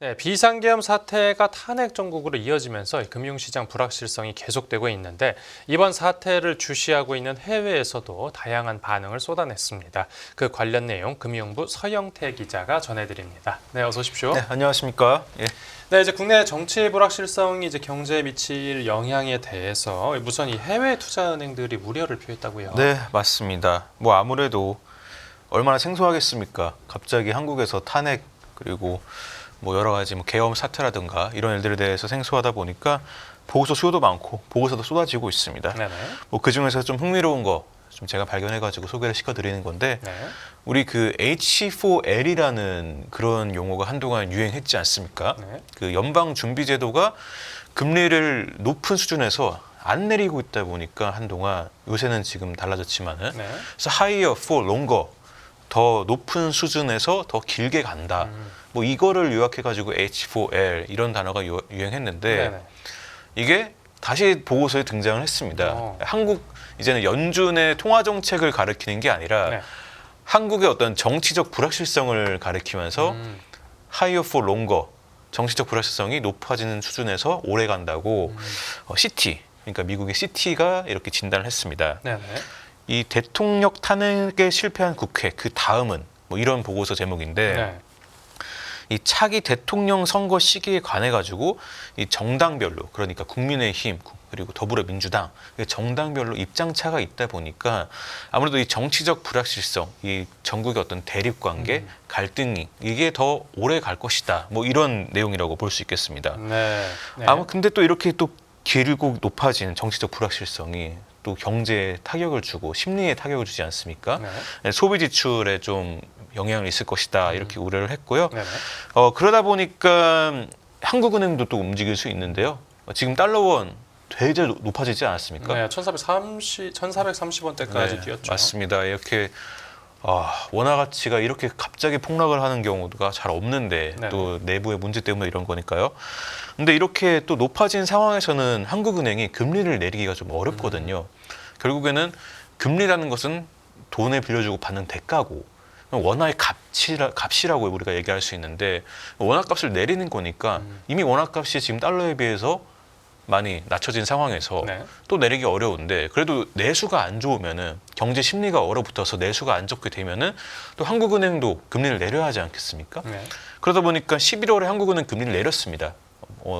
네, 비상계엄 사태가 탄핵 정국으로 이어지면서 금융시장 불확실성이 계속되고 있는데 이번 사태를 주시하고 있는 해외에서도 다양한 반응을 쏟아냈습니다. 그 관련 내용 금융부 서영태 기자가 전해드립니다. 네, 어서 오십시오. 네, 안녕하십니까? 예. 네, 이제 국내 정치 불확실성이 이제 경제에 미칠 영향에 대해서 우선 이 해외 투자은행들이 우려를 표했다고요. 네, 맞습니다. 뭐 아무래도 얼마나 생소하겠습니까? 갑자기 한국에서 탄핵 그리고 뭐 여러 가지 뭐 계엄 사태라든가 이런 일들에 대해서 생소하다 보니까 보고서 수요도 많고 보고서도 쏟아지고 있습니다. 네네. 뭐 그 중에서 좀 흥미로운 거 좀 제가 발견해가지고 소개를 시켜드리는 건데 네. 우리 그 H4L이라는 그런 용어가 한동안 유행했지 않습니까? 네. 그 연방준비제도가 금리를 높은 수준에서 안 내리고 있다 보니까 한동안 요새는 지금 달라졌지만은 네. 그래서 higher for longer 더 높은 수준에서 더 길게 간다. 뭐 이거를 요약해가지고 H4L 이런 단어가 유행했는데 네네. 이게 다시 보고서에 등장을 했습니다. 한국 이제는 연준의 통화 정책을 가리키는 게 아니라 네. 한국의 어떤 정치적 불확실성을 가리키면서 higher for longer 정치적 불확실성이 높아지는 수준에서 오래 간다고 시티 그러니까 미국의 시티가 이렇게 진단을 했습니다. 네네. 이 대통령 탄핵에 실패한 국회 그 다음은 뭐 이런 보고서 제목인데 네. 이 차기 대통령 선거 시기에 관해 가지고 이 정당별로 그러니까 국민의힘 그리고 더불어민주당 정당별로 입장 차가 있다 보니까 아무래도 이 정치적 불확실성, 이 전국의 어떤 대립 관계, 갈등이 이게 더 오래 갈 것이다. 뭐 이런 내용이라고 볼 수 있겠습니다. 네. 네. 아마 근데 또 이렇게 또 길고 높아지는 정치적 불확실성이 또 경제에 타격을 주고 심리에 타격을 주지 않습니까? 네. 소비 지출에 좀 영향이 있을 것이다 이렇게 우려를 했고요. 네네. 그러다 보니까 한국은행도 또 움직일 수 있는데요. 지금 달러원 되게 높아지지 않았습니까? 네, 1430원대까지 네, 뛰었죠. 맞습니다. 이렇게 원화 가치가 이렇게 갑자기 폭락을 하는 경우가 잘 없는데 네네. 또 내부의 문제 때문에 이런 거니까요. 근데 이렇게 또 높아진 상황에서는 한국은행이 금리를 내리기가 좀 어렵거든요. 결국에는 금리라는 것은 돈을 빌려주고 받는 대가고 원화의 값이라고 우리가 얘기할 수 있는데 원화 값을 내리는 거니까 이미 원화 값이 지금 달러에 비해서 많이 낮춰진 상황에서 네. 또 내리기 어려운데 그래도 내수가 안 좋으면은 경제 심리가 얼어붙어서 내수가 안 좋게 되면은 또 한국은행도 금리를 내려야 하지 않겠습니까? 네. 그러다 보니까 11월에 한국은행 금리를 내렸습니다.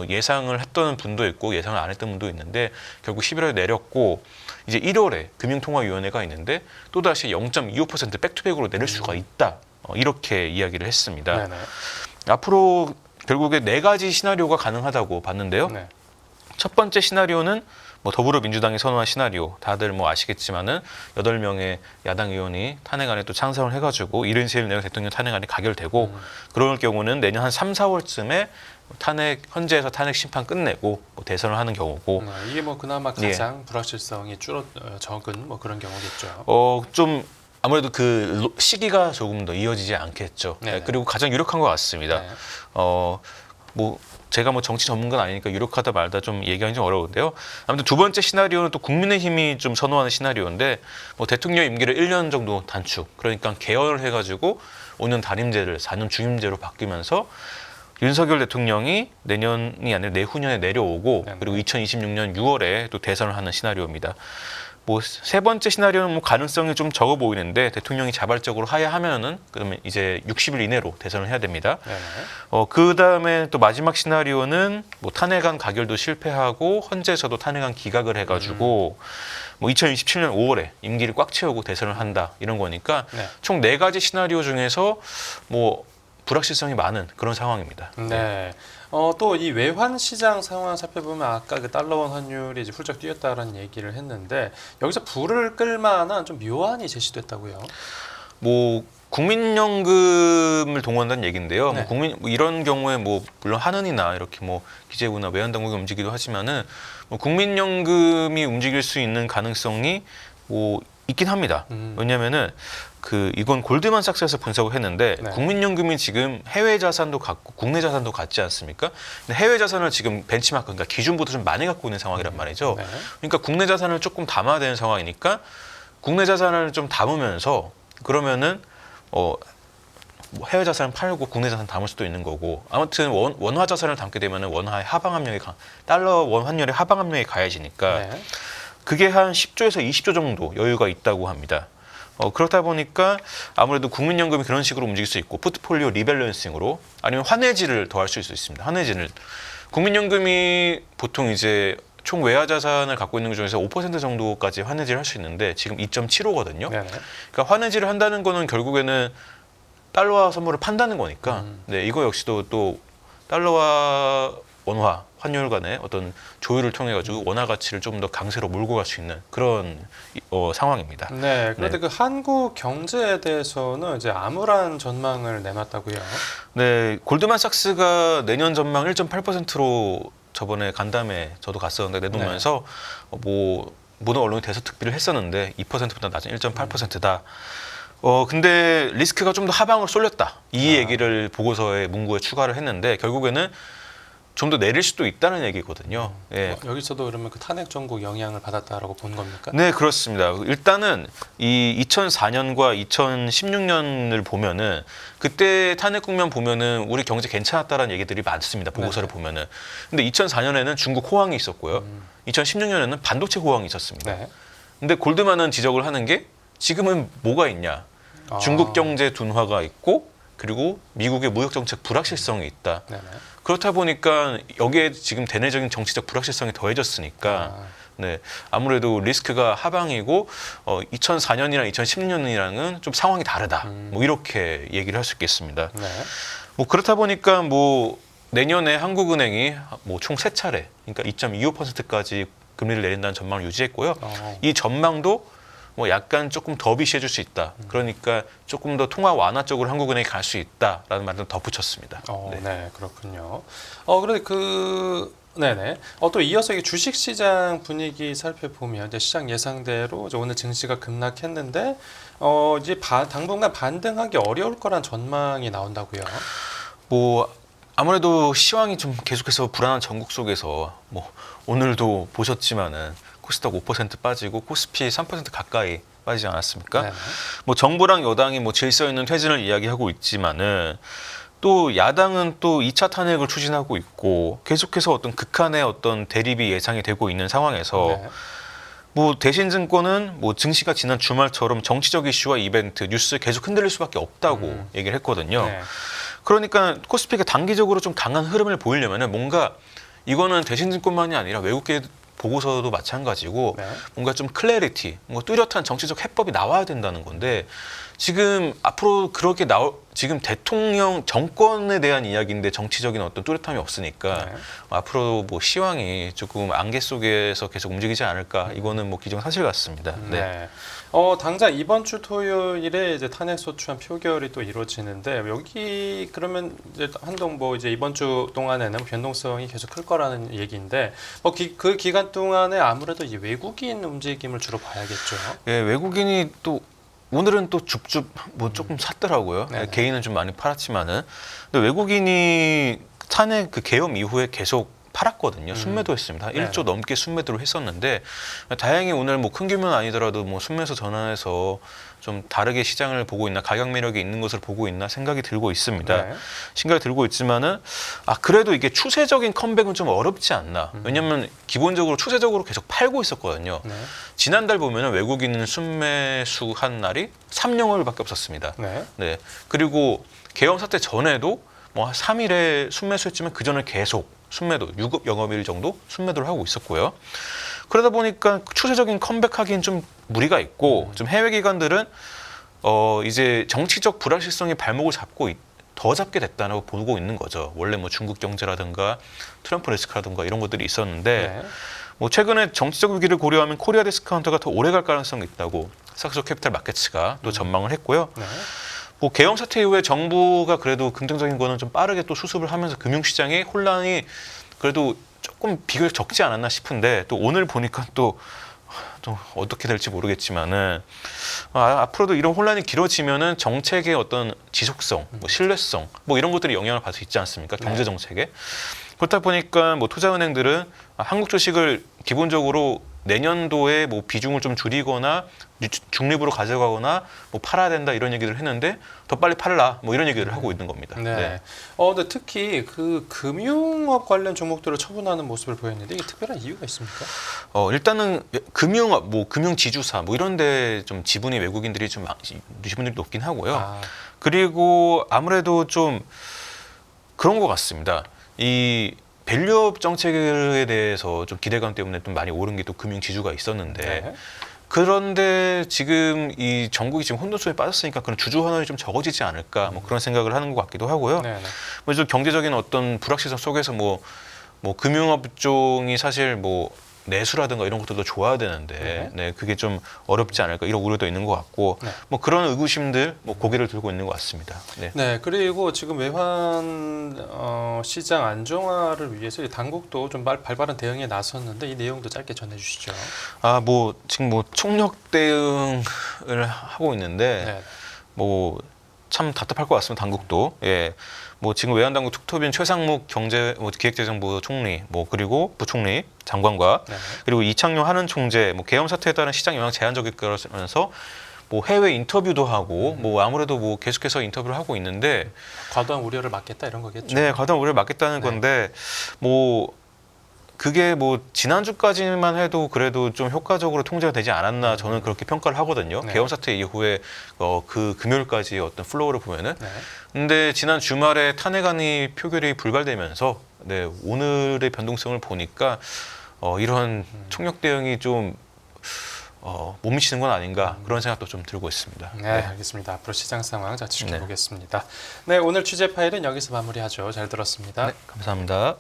예상을 했던 분도 있고 예상을 안 했던 분도 있는데 결국 11월에 내렸고 이제 1월에 금융통화위원회가 있는데 또다시 0.25% 백투백으로 내릴 수가 있다. 이렇게 이야기를 했습니다. 네네. 앞으로 결국에 4가지 시나리오가 가능하다고 봤는데요. 네. 첫 번째 시나리오는 뭐 더불어민주당이 선호한 시나리오 다들 뭐 아시겠지만은 8명의 야당 의원이 탄핵안에 또 찬성을 해가지고 74일 내로 대통령 탄핵안이 가결되고 그럴 경우는 내년 한 3, 4월쯤에 헌재에서 탄핵 심판 끝내고 뭐 대선을 하는 경우고 이게 뭐 그나마 가장 불확실성이 적은 뭐 그런 경우겠죠. 좀 아무래도 그 시기가 조금 더 이어지지 않겠죠. 네네. 그리고 가장 유력한 것 같습니다. 네. 뭐 제가 뭐 정치 전문가는 아니니까 유력하다 말다 좀 얘기하기 좀 어려운데요. 아무튼 두 번째 시나리오는 또 국민의힘이 좀 선호하는 시나리오인데 뭐 대통령 임기를 1년 정도 단축 그러니까 개헌을 해가지고 5년 단임제를 4년 중임제로 바뀌면서 윤석열 대통령이 내년이 아니라 내후년에 내려오고 네네. 그리고 2026년 6월에 또 대선을 하는 시나리오입니다. 뭐 세 번째 시나리오는 뭐 가능성이 좀 적어 보이는데 대통령이 자발적으로 하야하면은 그러면 이제 60일 이내로 대선을 해야 됩니다. 네네. 그 다음에 또 마지막 시나리오는 뭐 탄핵안 가결도 실패하고 헌재에서도 탄핵안 기각을 해가지고 뭐 2027년 5월에 임기를 꽉 채우고 대선을 한다 이런 거니까 네. 총 4가지 시나리오 중에서 뭐 불확실성이 많은 그런 상황입니다. 네. 또 이 외환 시장 상황 살펴보면 아까 그 달러원 환율이 이제 훌쩍 뛰었다라는 얘기를 했는데 여기서 불을 끌 만한 좀 묘안이 제시됐다고요. 뭐 국민연금을 동원한다는 얘기인데요. 네. 뭐 이런 경우에 뭐 물론 한은이나 이렇게 뭐 기재부나 외환당국이 움직이기도 하지만은 뭐 국민연금이 움직일 수 있는 가능성이 뭐 있긴 합니다. 왜냐면은 이건 골드만삭스에서 분석을 했는데 네. 국민연금이 지금 해외 자산도 갖고 국내 자산도 갖지 않습니까? 근데 해외 자산을 지금 벤치마크 그러니까 기준보다 좀 많이 갖고 있는 상황이란 말이죠. 네. 그러니까 국내 자산을 조금 담아야 되는 상황이니까 국내 자산을 좀 담으면서 그러면은 뭐 해외 자산을 팔고 국내 자산 담을 수도 있는 거고 아무튼 원화 자산을 담게 되면은 원화의 하방 압력이 달러 원 환율의 하방 압력이 가해지니까 네. 그게 한 10조에서 20조 정도 여유가 있다고 합니다. 그렇다 보니까 아무래도 국민연금이 그런 식으로 움직일 수 있고 포트폴리오 리밸런싱으로 아니면 환해지를 더 할 수 있습니다. 환해지를 국민연금이 보통 이제 총 외화 자산을 갖고 있는 것 중에서 5% 정도까지 환해지를 할 수 있는데 지금 2.75거든요. 네. 그러니까 환해지를 한다는 거는 결국에는 달러화 선물을 판다는 거니까 네, 이거 역시도 또 달러와 원화 환율 간의 어떤 조율을 통해 가지고 원화 가치를 좀 더 강세로 몰고 갈 수 있는 그런 상황입니다. 네. 그런데 네. 그 한국 경제에 대해서는 이제 암울한 전망을 내놨다고요. 네, 골드만삭스가 내년 전망 1.8%로 저번에 간담회 저도 갔었는데 내놓으면서 뭐 모든 언론이 대서특비를 했었는데 2%보다 낮은 1.8%다. 근데 리스크가 좀 더 하방을 쏠렸다. 이 얘기를 보고서에 문구에 추가를 했는데 결국에는 좀 더 내릴 수도 있다는 얘기거든요. 예. 여기서도 그러면 그 탄핵 정국 영향을 받았다라고 본 겁니까? 네, 그렇습니다. 일단은 이 2004년과 2016년을 보면은 그때 탄핵 국면 보면은 우리 경제 괜찮았다라는 얘기들이 많습니다. 보고서를 보면은. 근데 2004년에는 중국 호황이 있었고요. 2016년에는 반도체 호황이 있었습니다. 네. 근데 골드만은 지적을 하는 게 지금은 뭐가 있냐? 중국 경제 둔화가 있고 그리고 미국의 무역 정책 불확실성이 있다. 네네. 그렇다 보니까 여기에 지금 대내적인 정치적 불확실성이 더해졌으니까 네, 아무래도 리스크가 하방이고 2004년이랑 2016년이랑은 좀 상황이 다르다. 뭐 이렇게 얘기를 할 수 있겠습니다. 네. 뭐 그렇다 보니까 뭐 내년에 한국은행이 뭐 총 3차례, 그러니까 2.25%까지 금리를 내린다는 전망을 유지했고요. 이 전망도 뭐 약간 조금 더 비시해줄 수 있다. 그러니까 조금 더 통화 완화 쪽으로 한국은행이 갈 수 있다라는 말을 덧붙였습니다. 네. 네. 네, 그렇군요. 그런데 네네. 또 이어서 이 주식시장 분위기 살펴보면 이제 시장 예상대로 이제 오늘 증시가 급락했는데 이제 당분간 반등하기 어려울 거란 전망이 나온다고요. 뭐 아무래도 시황이 좀 계속해서 불안한 전국 속에서 뭐 오늘도 보셨지만은 코스닥 5% 빠지고 코스피 3% 가까이 빠지지 않았습니까? 네네. 뭐 정부랑 여당이 뭐 질서 있는 퇴진을 이야기하고 있지만은 또 야당은 또 2차 탄핵을 추진하고 있고 계속해서 어떤 극한의 어떤 대립이 예상이 되고 있는 상황에서 네. 뭐 대신증권은 뭐 증시가 지난 주말처럼 정치적 이슈와 이벤트, 뉴스 계속 흔들릴 수밖에 없다고 얘기를 했거든요. 네. 그러니까 코스피가 단기적으로 좀 강한 흐름을 보이려면은 뭔가 이거는 대신증권만이 아니라 외국계 보고서도 마찬가지고 네. 뭔가 좀 클래리티, 뭔가 뚜렷한 정치적 해법이 나와야 된다는 건데 지금 앞으로 그렇게 지금 대통령 정권에 대한 이야기인데 정치적인 어떤 뚜렷함이 없으니까 네. 앞으로 뭐 시황이 조금 안개 속에서 계속 움직이지 않을까 이거는 뭐 기정사실 같습니다. 네. 네. 당장 이번 주 토요일에 이제 탄핵 소추안 표결이 또 이루어지는데 여기 그러면 이제 한동 뭐 이제 이번 주 동안에는 변동성이 계속 클 거라는 얘기인데 그 기간 동안에 아무래도 이 외국인 움직임을 주로 봐야겠죠. 예, 외국인이 또 오늘은 또 줍줍 뭐 조금 샀더라고요. 네네. 개인은 좀 많이 팔았지만은 근데 외국인이 탄핵 그 계엄 이후에 계속 팔았거든요. 순매도했습니다. 1조 넘게 순매도를 했었는데 다행히 오늘 뭐 큰 규모는 아니더라도 뭐 순매수 전환해서 좀 다르게 시장을 보고 있나 가격 매력이 있는 것을 보고 있나 생각이 들고 있습니다. 네. 생각이 들고 있지만은 그래도 이게 추세적인 컴백은 좀 어렵지 않나. 왜냐면 기본적으로 추세적으로 계속 팔고 있었거든요. 네. 지난달 보면은 외국인 순매수 한 날이 3영월밖에 없었습니다. 네. 네. 그리고 계엄 사태 전에도 뭐 3일에 순매수했지만 그 전에 계속 순매도 6급 영업일 정도 순매도를 하고 있었고요. 그러다 보니까 추세적인 컴백하기엔 좀 무리가 있고 좀 해외 기관들은 이제 정치적 불확실성이 발목을 더 잡게 됐다고 보고 있는 거죠. 원래 뭐 중국 경제라든가 트럼프 리스크라든가 이런 것들이 있었는데 네. 뭐 최근에 정치적 위기를 고려하면 코리아 디스카운터가 더 오래 갈 가능성이 있다고 삭스조 캐피탈 마켓츠가 또 전망을 했고요. 네. 뭐 계엄 사태 이후에 정부가 그래도 긍정적인 거는 좀 빠르게 또 수습을 하면서 금융시장의 혼란이 그래도 조금 비교적 적지 않았나 싶은데 또 오늘 보니까 또 어떻게 될지 모르겠지만은 앞으로도 이런 혼란이 길어지면은 정책의 어떤 지속성, 뭐 신뢰성, 뭐 이런 것들이 영향을 받을 수 있지 않습니까? 경제 정책에. 그렇다 보니까 뭐 투자은행들은 한국 주식을 기본적으로 내년도에 뭐 비중을 좀 줄이거나 중립으로 가져가거나 뭐 팔아야 된다 이런 얘기를 했는데 더 빨리 팔라 뭐 이런 얘기를 하고 있는 겁니다. 네. 네. 근데 특히 그 금융업 관련 종목들을 처분하는 모습을 보였는데 이게 특별한 이유가 있습니까? 일단은 금융업, 뭐 금융지주사 뭐 이런데 좀 지분이 외국인들이 좀 지분들이 높긴 하고요. 아, 그리고 아무래도 좀 그런 것 같습니다. 이 밸류업 정책에 대해서 좀 기대감 때문에 좀 많이 오른 게 또 금융지주가 있었는데 네. 그런데 지금 이 전국이 지금 혼돈속에 빠졌으니까 그런 주주 환원이 좀 적어지지 않을까 뭐 그런 생각을 하는 것 같기도 하고요. 네. 뭐 좀 경제적인 어떤 불확실성 속에서 뭐 금융업종이 사실 뭐 내수라든가 이런 것들도 좋아야 되는데 네, 그게 좀 어렵지 않을까 이런 우려도 있는 것 같고 네. 뭐 그런 의구심들 뭐 고개를 들고 있는 것 같습니다. 네. 네, 그리고 지금 외환 시장 안정화를 위해서 이 당국도 좀 발빠른 대응에 나섰는데 이 내용도 짧게 전해주시죠. 뭐 지금 뭐 총력 대응을 하고 있는데 네. 뭐 참 답답할 것 같습니다. 당국도. 예. 뭐 지금 외환당국 특토비인 최상목 기획재정부 총리, 뭐 그리고 부총리, 장관과 네. 그리고 이창용 한은 총재, 뭐 계엄 사태에 따른 시장 영향 제한적일 거라면서 뭐 해외 인터뷰도 하고 뭐 아무래도 뭐 계속해서 인터뷰를 하고 있는데 과도한 우려를 막겠다 이런 거겠죠. 네, 과도한 우려를 막겠다는 네. 건데 뭐 그게 뭐 지난주까지만 해도 그래도 좀 효과적으로 통제가 되지 않았나 저는 그렇게 평가를 하거든요. 네. 계엄 사태 이후에 그 금요일까지 어떤 플로우를 보면은 네. 근데 지난 주말에 탄핵안이 표결이 불발되면서 네, 오늘의 변동성을 보니까 이런 총력 대응이 좀 못 미치는 건 아닌가 그런 생각도 좀 들고 있습니다. 네, 알겠습니다. 앞으로 시장 상황 잘 지켜보겠습니다. 네. 네, 오늘 취재 파일은 여기서 마무리하죠. 잘 들었습니다. 네, 감사합니다.